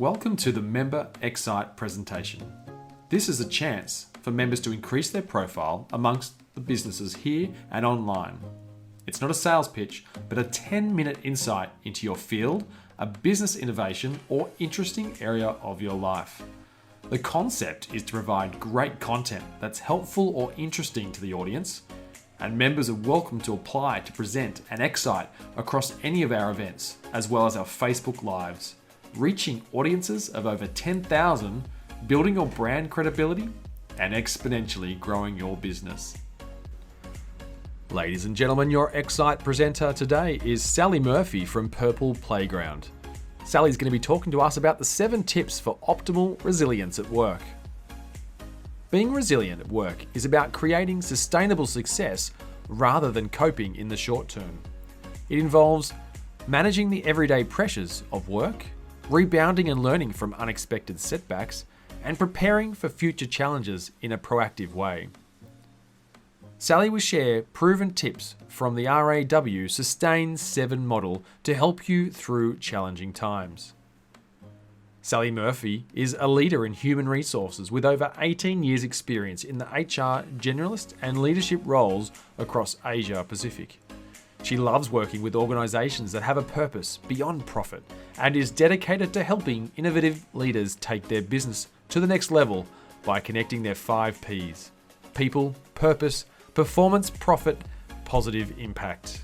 Welcome to the Member xCite presentation. This is a chance for members to increase their profile amongst the businesses here and online. It's not a sales pitch, but a 10-minute insight into your field, a business innovation, or interesting area of your life. The concept is to provide great content that's helpful or interesting to the audience, and members are welcome to apply to present an xCite across any of our events, as well as our Facebook Lives, reaching audiences of over 10,000, building your brand credibility, and exponentially growing your business. Ladies and gentlemen, your xCite presenter today is Sally Murphy from Purple Playground. Sally's going to be talking to us about the 7 tips for optimal resilience at work. Being resilient at work is about creating sustainable success rather than coping in the short term. It involves managing the everyday pressures of work, rebounding and learning from unexpected setbacks, and preparing for future challenges in a proactive way. Sally will share proven tips from the RAW Sustain 7 model to help you through challenging times. Sally Murphy is a leader in human resources with over 18 years' experience in the HR generalist and leadership roles across Asia Pacific. She loves working with organisations that have a purpose beyond profit and is dedicated to helping innovative leaders take their business to the next level by connecting their 5 Ps: people, purpose, performance, profit, positive impact.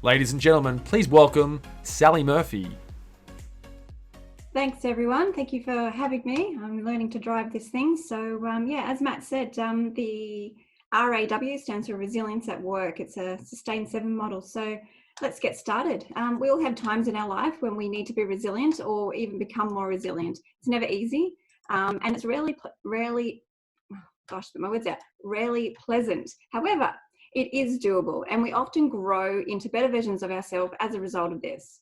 Ladies and gentlemen, please welcome Sally Murphy. Thanks everyone. Thank you for having me. I'm learning to drive this thing. So as Matt said, the RAW stands for Resilience at Work. It's a Sustain 7 model. So let's get started. We all have times in our life when we need to be resilient or even become more resilient. It's never easy, and it's rarely pleasant. However, it is doable, and we often grow into better versions of ourselves as a result of this.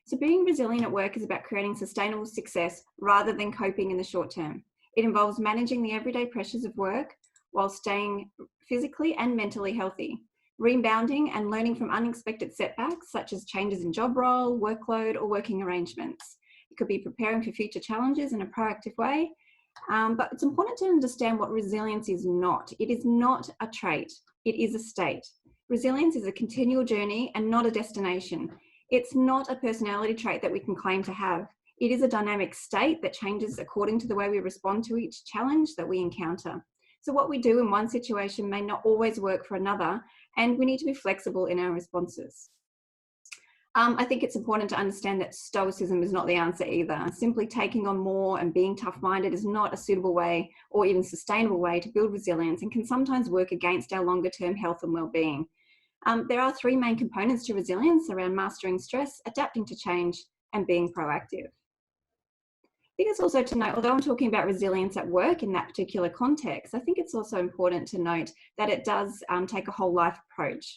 So being resilient at work is about creating sustainable success rather than coping in the short term. It involves managing the everyday pressures of work while staying physically and mentally healthy, rebounding and learning from unexpected setbacks such as changes in job role, workload, or working arrangements. It could be preparing for future challenges in a proactive way, but it's important to understand what resilience is not. It is not a trait, it is a state. Resilience is a continual journey and not a destination. It's not a personality trait that we can claim to have. It is a dynamic state that changes according to the way we respond to each challenge that we encounter. So what we do in one situation may not always work for another, and we need to be flexible in our responses. I think it's important to understand that stoicism is not the answer either. Simply taking on more and being tough-minded is not a suitable way or even sustainable way to build resilience, and can sometimes work against our longer-term health and well-being. There are 3 main components to resilience around mastering stress, adapting to change, and being proactive. I think it's also to note, although I'm talking about resilience at work in that particular context, I think it's also important to note that it does take a whole life approach.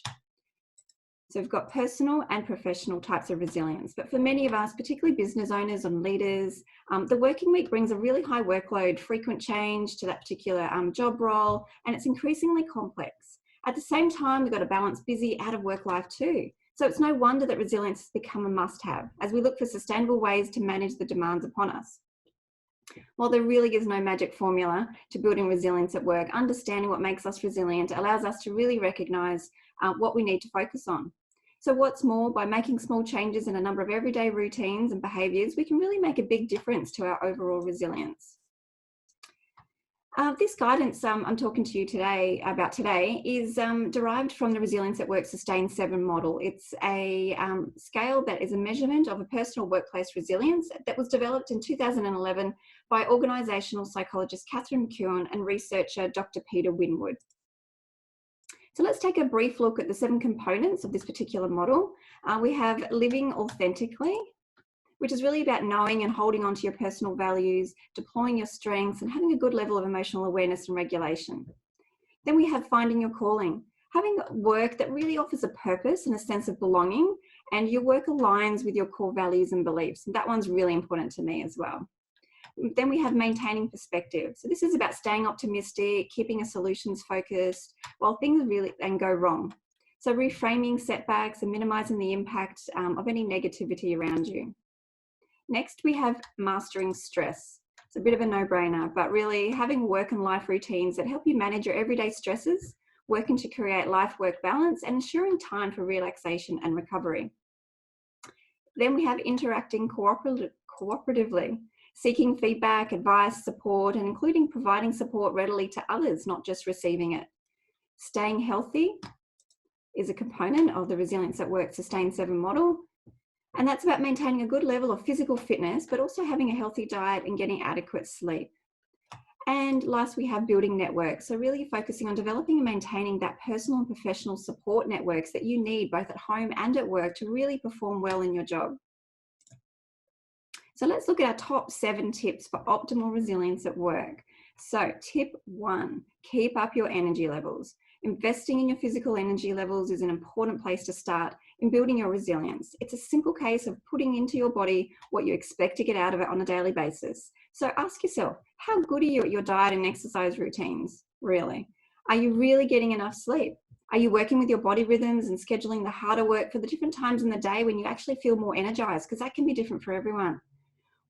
So we've got personal and professional types of resilience, but for many of us, particularly business owners and leaders, the working week brings a really high workload, frequent change to that particular job role, and it's increasingly complex. At the same time, we've got to balance busy out of work life too. So it's no wonder that resilience has become a must-have as we look for sustainable ways to manage the demands upon us. While there really is no magic formula to building resilience at work, understanding what makes us resilient allows us to really recognise what we need to focus on. So what's more, by making small changes in a number of everyday routines and behaviours, we can really make a big difference to our overall resilience. This guidance I'm talking to you today is derived from the Resilience at Work Sustain 7 model. It's a scale that is a measurement of a personal workplace resilience that was developed in 2011 by organisational psychologist Catherine McEwen and researcher Dr. Peter Winwood. So let's take a brief look at the 7 components of this particular model. We have living authentically, which is really about knowing and holding on to your personal values, deploying your strengths, and having a good level of emotional awareness and regulation. Then we have finding your calling, having work that really offers a purpose and a sense of belonging, and your work aligns with your core values and beliefs. And that one's really important to me as well. Then we have maintaining perspective. So this is about staying optimistic, keeping a solutions focused while things really go wrong. So reframing setbacks and minimizing the impact of any negativity around you. Next, we have mastering stress. It's a bit of a no-brainer, but really having work and life routines that help you manage your everyday stresses, working to create life-work balance, and ensuring time for relaxation and recovery. Then we have interacting cooperatively, seeking feedback, advice, support, and including providing support readily to others, not just receiving it. Staying healthy is a component of the Resilience at Work Sustain 7 model. And that's about maintaining a good level of physical fitness, but also having a healthy diet and getting adequate sleep. And last, we have building networks. So really focusing on developing and maintaining that personal and professional support networks that you need both at home and at work to really perform well in your job. So let's look at our top 7 tips for optimal resilience at work. So tip 1, keep up your energy levels. Investing in your physical energy levels is an important place to start in building your resilience. It's a simple case of putting into your body what you expect to get out of it on a daily basis. So ask yourself, how good are you at your diet and exercise routines, really? Are you really getting enough sleep? Are you working with your body rhythms and scheduling the harder work for the different times in the day when you actually feel more energized? Because that can be different for everyone.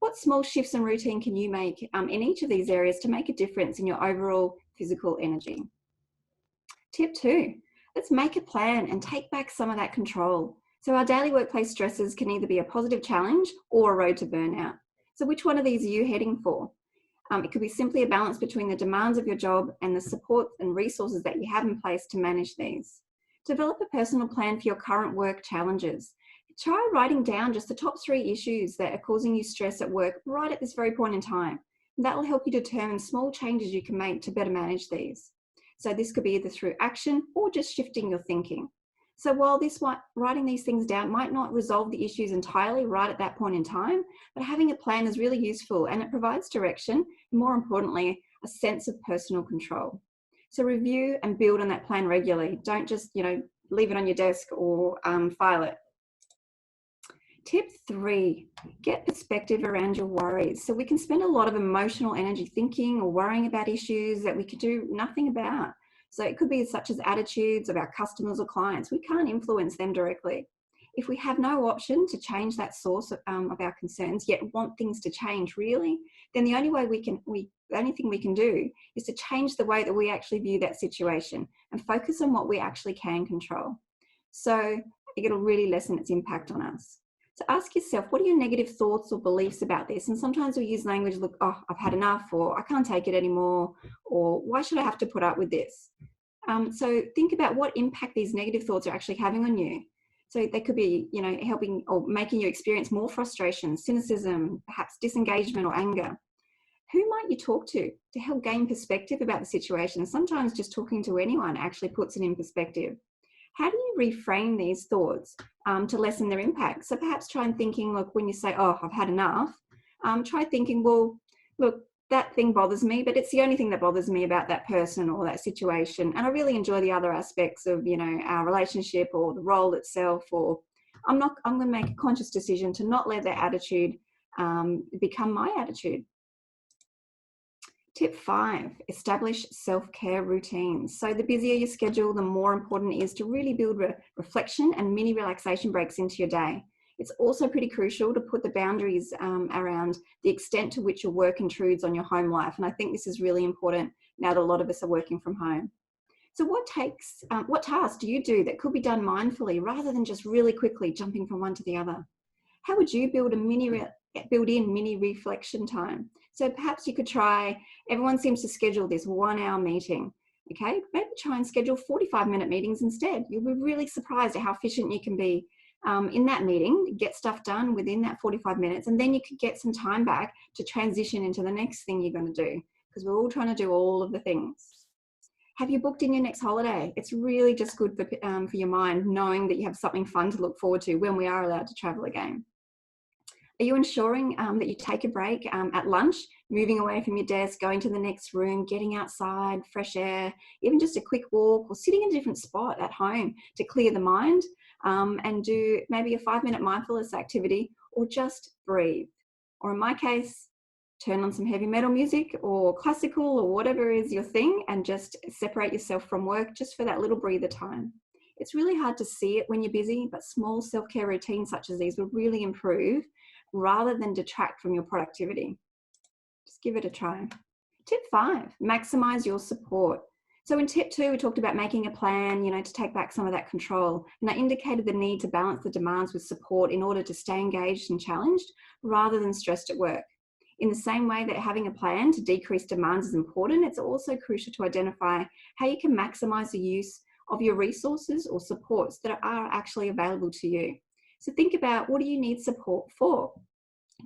What small shifts in routine can you make in each of these areas to make a difference in your overall physical energy? Tip 2, let's make a plan and take back some of that control. So our daily workplace stresses can either be a positive challenge or a road to burnout. So which one of these are you heading for? It could be simply a balance between the demands of your job and the support and resources that you have in place to manage these. Develop a personal plan for your current work challenges. Try writing down just the top 3 issues that are causing you stress at work right at this very point in time. That will help you determine small changes you can make to better manage these. So this could be either through action or just shifting your thinking. So while writing these things down might not resolve the issues entirely right at that point in time, but having a plan is really useful and it provides direction, and more importantly, a sense of personal control. So review and build on that plan regularly. Don't just, leave it on your desk or file it. Tip 3, get perspective around your worries. So we can spend a lot of emotional energy thinking or worrying about issues that we could do nothing about. So it could be such as attitudes of our customers or clients. We can't influence them directly. If we have no option to change that source of our concerns, yet want things to change really, then the only thing we can do is to change the way that we actually view that situation and focus on what we actually can control. So it'll really lessen its impact on us. So ask yourself, what are your negative thoughts or beliefs about this? And sometimes we use language like, oh, I've had enough, or I can't take it anymore, or why should I have to put up with this? So think about what impact these negative thoughts are actually having on you. So they could be, helping or making you experience more frustration, cynicism, perhaps disengagement or anger. Who might you talk to help gain perspective about the situation? Sometimes just talking to anyone actually puts it in perspective. How do you reframe these thoughts to lessen their impact? So perhaps try and thinking, look, when you say, oh, I've had enough, try thinking, well, look, that thing bothers me, but it's the only thing that bothers me about that person or that situation. And I really enjoy the other aspects of, our relationship or the role itself, or I'm going to make a conscious decision to not let their attitude become my attitude. Tip 5, establish self-care routines. So the busier your schedule, the more important it is to really build reflection and mini relaxation breaks into your day. It's also pretty crucial to put the boundaries around the extent to which your work intrudes on your home life. And I think this is really important now that a lot of us are working from home. So what tasks do you do that could be done mindfully rather than just really quickly jumping from one to the other? How would you build in mini reflection time? So perhaps you could try, everyone seems to schedule this 1-hour meeting, okay? Maybe try and schedule 45-minute meetings instead. You'll be really surprised at how efficient you can be in that meeting, get stuff done within that 45 minutes, and then you could get some time back to transition into the next thing you're going to do, because we're all trying to do all of the things. Have you booked in your next holiday? It's really just good for your mind, knowing that you have something fun to look forward to when we are allowed to travel again. Are you ensuring that you take a break at lunch, moving away from your desk, going to the next room, getting outside, fresh air, even just a quick walk, or sitting in a different spot at home to clear the mind and do maybe a 5-minute mindfulness activity, or just breathe? Or in my case, turn on some heavy metal music or classical or whatever is your thing, and just separate yourself from work just for that little breather time. It's really hard to see it when you're busy, but small self-care routines such as these will really improve rather than detract from your productivity. Just give it a try. Tip 5, maximize your support. So in tip 2, we talked about making a plan, to take back some of that control. And I indicated the need to balance the demands with support in order to stay engaged and challenged rather than stressed at work. In the same way that having a plan to decrease demands is important, it's also crucial to identify how you can maximize the use of your resources or supports that are actually available to you. So think about, what do you need support for?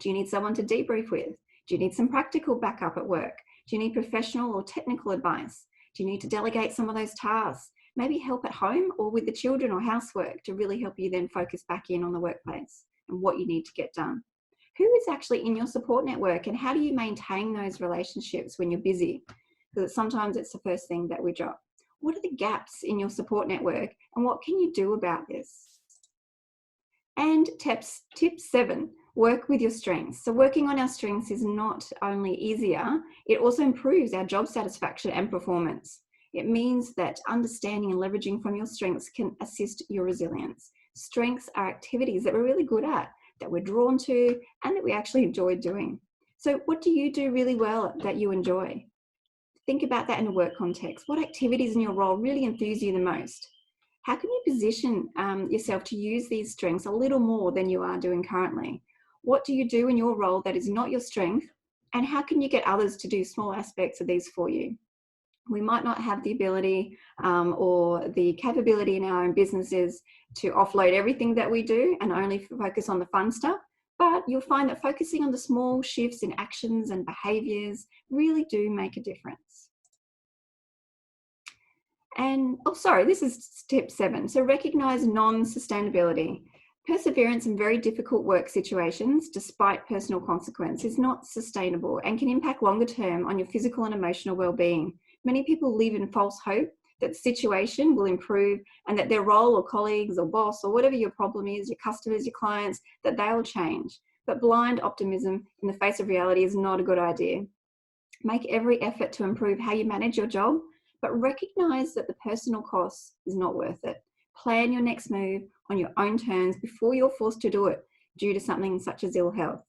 Do you need someone to debrief with? Do you need some practical backup at work? Do you need professional or technical advice? Do you need to delegate some of those tasks? Maybe help at home or with the children or housework to really help you then focus back in on the workplace and what you need to get done. Who is actually in your support network, and how do you maintain those relationships when you're busy? Because sometimes it's the first thing that we drop. What are the gaps in your support network, and what can you do about this? And tip 7, work with your strengths. So working on our strengths is not only easier, it also improves our job satisfaction and performance. It means that understanding and leveraging from your strengths can assist your resilience. Strengths are activities that we're really good at, that we're drawn to, and that we actually enjoy doing. So what do you do really well that you enjoy? Think about that in a work context. What activities in your role really enthuse you the most? How can you position yourself to use these strengths a little more than you are doing currently? What do you do in your role that is not your strength? And how can you get others to do small aspects of these for you? We might not have the ability or the capability in our own businesses to offload everything that we do and only focus on the fun stuff, but you'll find that focusing on the small shifts in actions and behaviours really do make a difference. And, this is tip 7. So recognise non-sustainability. Perseverance in very difficult work situations, despite personal consequence, is not sustainable and can impact longer term on your physical and emotional well-being. Many people live in false hope that the situation will improve and that their role or colleagues or boss or whatever your problem is, your customers, your clients, that they will change. But blind optimism in the face of reality is not a good idea. Make every effort to improve how you manage your job, but recognise that the personal cost is not worth it. Plan your next move on your own terms before you're forced to do it due to something such as ill health.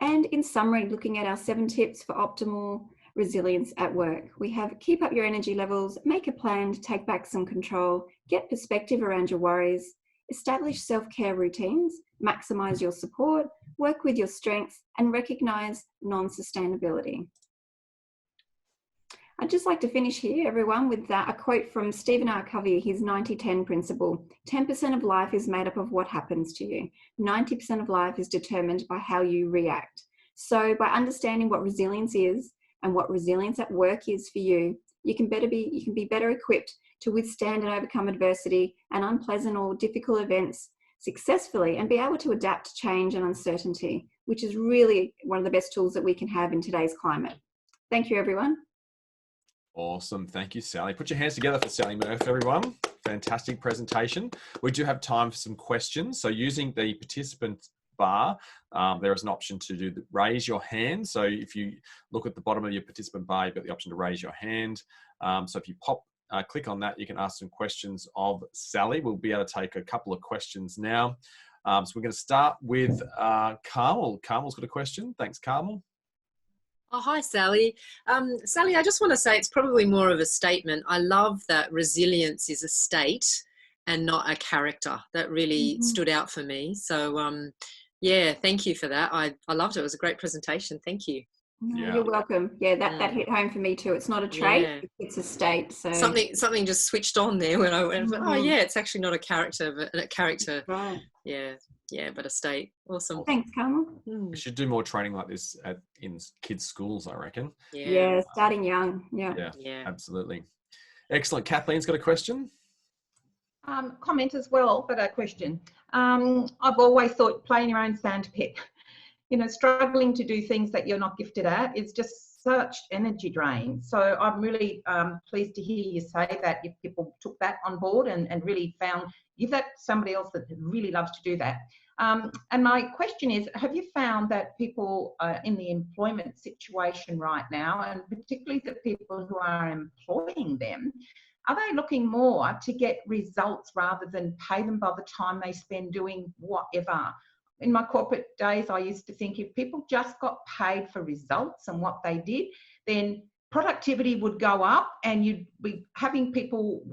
And in summary, looking at our 7 tips for optimal resilience at work, we have: keep up your energy levels, make a plan to take back some control, get perspective around your worries, establish self-care routines, maximise your support, work with your strengths, and recognise non-sustainability. I'd just like to finish here, everyone, with a quote from Stephen R. Covey, his 90-10 principle. 10% of life is made up of what happens to you. 90% of life is determined by how you react. So by understanding what resilience is and what resilience at work is for you, you can be better equipped to withstand and overcome adversity and unpleasant or difficult events successfully and be able to adapt to change and uncertainty, which is really one of the best tools that we can have in today's climate. Thank you, everyone. Awesome. Thank you, Sally. Put your hands together for Sally Murphy, everyone. Fantastic presentation. We do have time for some questions. So using the participant bar, there is an option to raise your hand. So if you look at the bottom of your participant bar, you've got the option to raise your hand. So if you click on that, you can ask some questions of Sally. We'll be able to take a couple of questions now. So we're going to start with Carmel. Carmel's got a question. Thanks, Carmel. Oh, hi, Sally. Sally, I just want to say it's probably more of a statement. I love that resilience is a state and not a character. That really stood out for me. So, yeah, thank you for that. I loved it. It was a great presentation. Thank you. Yeah. You're welcome. Yeah, that hit home for me too. It's not a trait, it's a state. So something just switched on there when I went, oh yeah, it's actually not a character, but a character. Right. Yeah, but a state. Awesome. Thanks, Carmel. We should do more training like this in kids' schools, I reckon. Yeah, starting young. Yeah, absolutely. Excellent. Kathleen's got a question. Comment as well, but a question. I've always thought playing your own sandpit, struggling to do things that you're not gifted at is just such energy drain. So I'm really pleased to hear you say that if people took that on board and really give that to somebody else that really loves to do that. And my question is, have you found that people in the employment situation right now, and particularly the people who are employing them, are they looking more to get results rather than pay them by the time they spend doing whatever? in my corporate days, I used to think if people just got paid for results and what they did, then productivity would go up and you'd be having people,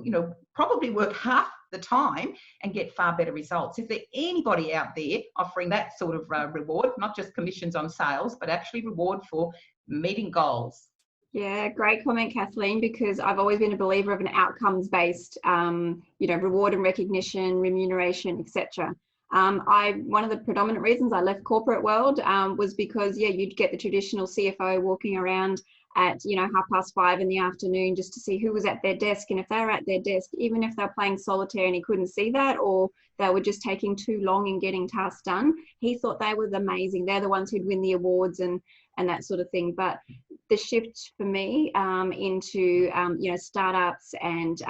probably work half the time and get far better results. Is there anybody out there offering that sort of reward, not just commissions on sales, but actually reward for meeting goals? Yeah, great comment, Kathleen, because I've always been a believer of an outcomes-based, reward and recognition, remuneration, etc. One of the predominant reasons I left corporate world was because, you'd get the traditional CFO walking around at 5:30 in the afternoon just to see who was at their desk, and if they were at their desk, even if they're playing solitaire and he couldn't see that, or they were just taking too long in getting tasks done, he thought they were amazing. They're the ones who'd win the awards and that sort of thing. But the shift for me into startups and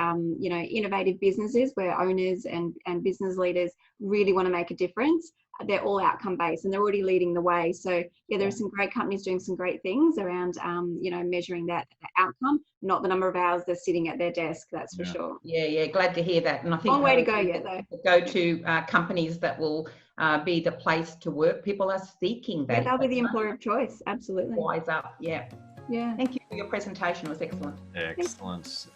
innovative businesses where owners and business leaders really want to make a difference, they're all outcome based and they're already leading the way. So there are some great companies doing some great things around measuring that outcome, not the number of hours they're sitting at their desk, that's for sure. Yeah, glad to hear that. And I think long way to go yet though. Go to companies that will be the place to work. People are seeking that. They'll be the employer of choice, absolutely. Wise up, yeah. Yeah. Thank you for your presentation, it was excellent. Excellent.